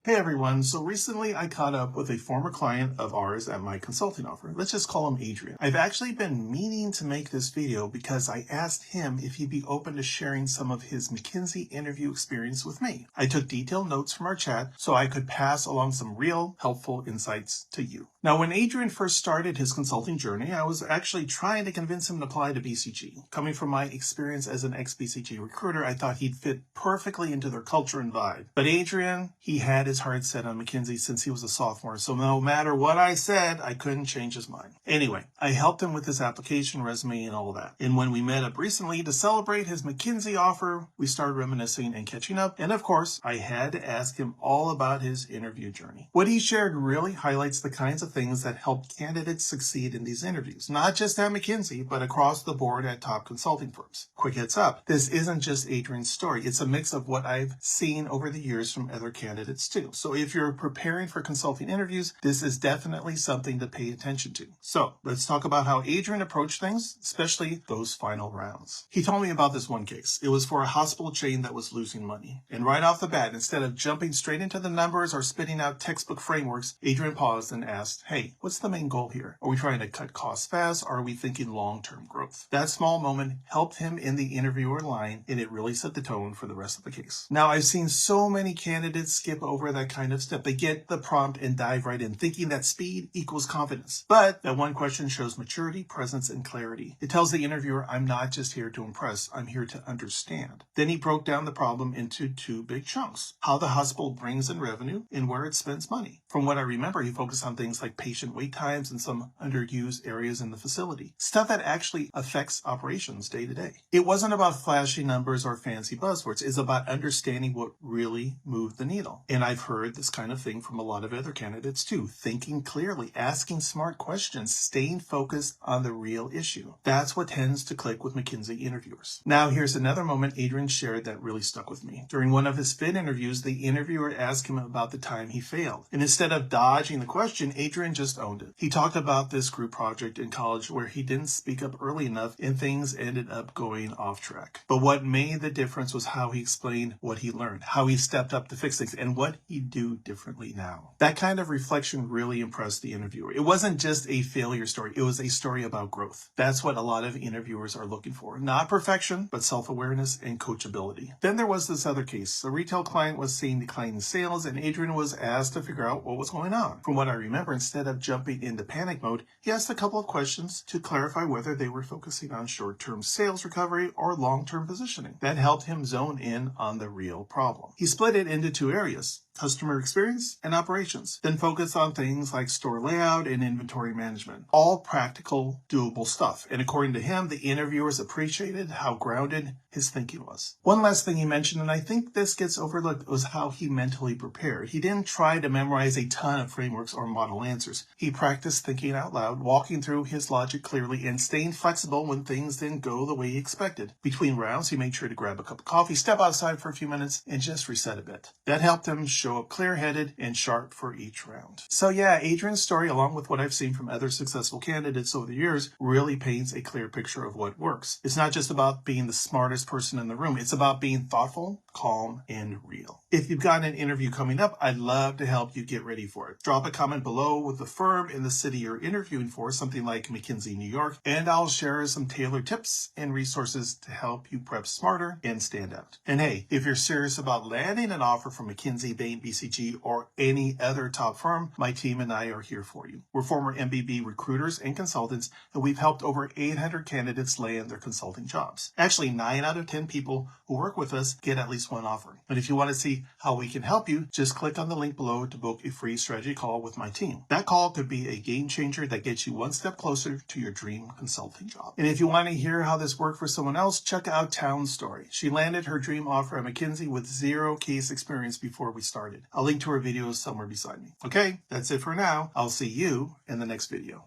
Hey everyone, so recently I caught up with a former client of ours at my consulting offer. Let's just call him Adrian. I've actually been meaning to make this video because I asked him if he'd be open to sharing some of his McKinsey interview experience with me. I took detailed notes from our chat so I could pass along some real helpful insights to you. Now, when Adrian first started his consulting journey, I was actually trying to convince him to apply to BCG. Coming from my experience as an ex-BCG recruiter, I thought he'd fit perfectly into their culture and vibe. But Adrian, he had his heart set on McKinsey since he was a sophomore, so no matter what I said, I couldn't change his mind. Anyway, I helped him with his application, resume, and all that. And when we met up recently to celebrate his McKinsey offer, we started reminiscing and catching up. And of course, I had to ask him all about his interview journey. What he shared really highlights the kinds of things that help candidates succeed in these interviews, not just at McKinsey, but across the board at top consulting firms. Quick heads up, this isn't just Adrian's story. It's a mix of what I've seen over the years from other candidates too. So if you're preparing for consulting interviews, this is definitely something to pay attention to. So let's talk about how Adrian approached things, especially those final rounds. He told me about this one case. It was for a hospital chain that was losing money. And right off the bat, instead of jumping straight into the numbers or spitting out textbook frameworks, Adrian paused and asked, hey, what's the main goal here? Are we trying to cut costs fast, or are we thinking long-term growth? That small moment helped him in the interviewer line, and it really set the tone for the rest of the case. Now, I've seen so many candidates skip over that kind of step. They get the prompt and dive right in, thinking that speed equals confidence. But that one question shows maturity, presence, and clarity. It tells the interviewer, I'm not just here to impress, I'm here to understand. Then he broke down the problem into two big chunks: how the hospital brings in revenue and where it spends money. From what I remember, he focused on things like patient wait times and some underused areas in the facility. Stuff that actually affects operations day to day. It wasn't about flashy numbers or fancy buzzwords. It's about understanding what really moved the needle. And I've heard this kind of thing from a lot of other candidates too. Thinking clearly, asking smart questions, staying focused on the real issue. That's what tends to click with McKinsey interviewers. Now, here's another moment Adrian shared that really stuck with me. During one of his fit interviews, the interviewer asked him about the time he failed. And instead of dodging the question, Adrian just owned it. He talked about this group project in college where he didn't speak up early enough and things ended up going off track. But what made the difference was how he explained what he learned, how he stepped up to fix things, and what he'd do differently now. That kind of reflection really impressed the interviewer. It wasn't just a failure story. It was a story about growth. That's what a lot of interviewers are looking for. Not perfection, but self-awareness and coachability. Then there was this other case. A retail client was seeing declining sales, and Adrian was asked to figure out what was going on. From what I remember, instead of jumping into panic mode, he asked a couple of questions to clarify whether they were focusing on short-term sales recovery or long-term positioning. That helped him zone in on the real problem. He split it into two areas: customer experience and operations, then focus on things like store layout and inventory management. All practical, doable stuff. And according to him, the interviewers appreciated how grounded his thinking was. One last thing he mentioned, and I think this gets overlooked, was how he mentally prepared. He didn't try to memorize a ton of frameworks or model answers. He practiced thinking out loud, walking through his logic clearly, and staying flexible when things didn't go the way he expected. Between rounds, he made sure to grab a cup of coffee, step outside for a few minutes, and just reset a bit. That helped him show up clear-headed and sharp for each round. So yeah, Adrian's story, along with what I've seen from other successful candidates over the years, really paints a clear picture of what works. It's not just about being the smartest person in the room. It's about being thoughtful, calm, and real. If you've got an interview coming up, I'd love to help you get ready for it. Drop a comment below with the firm and the city you're interviewing for, something like McKinsey, New York, and I'll share some tailored tips and resources to help you prep smarter and stand out. And hey, if you're serious about landing an offer from McKinsey, Bain, BCG, or any other top firm, my team and I are here for you. We're former MBB recruiters and consultants, and we've helped over 800 candidates land their consulting jobs. Actually, 9 out of 10 people who work with us get at least one offer. But if you want to see how we can help you, just click on the link below to book a free strategy call with my team. That call could be a game changer that gets you one step closer to your dream consulting job. And if you want to hear how this worked for someone else, check out Town's story. She landed her dream offer at McKinsey with 0 case experience before we started. I'll link to her videos somewhere beside me. Okay, that's it for now. I'll see you in the next video.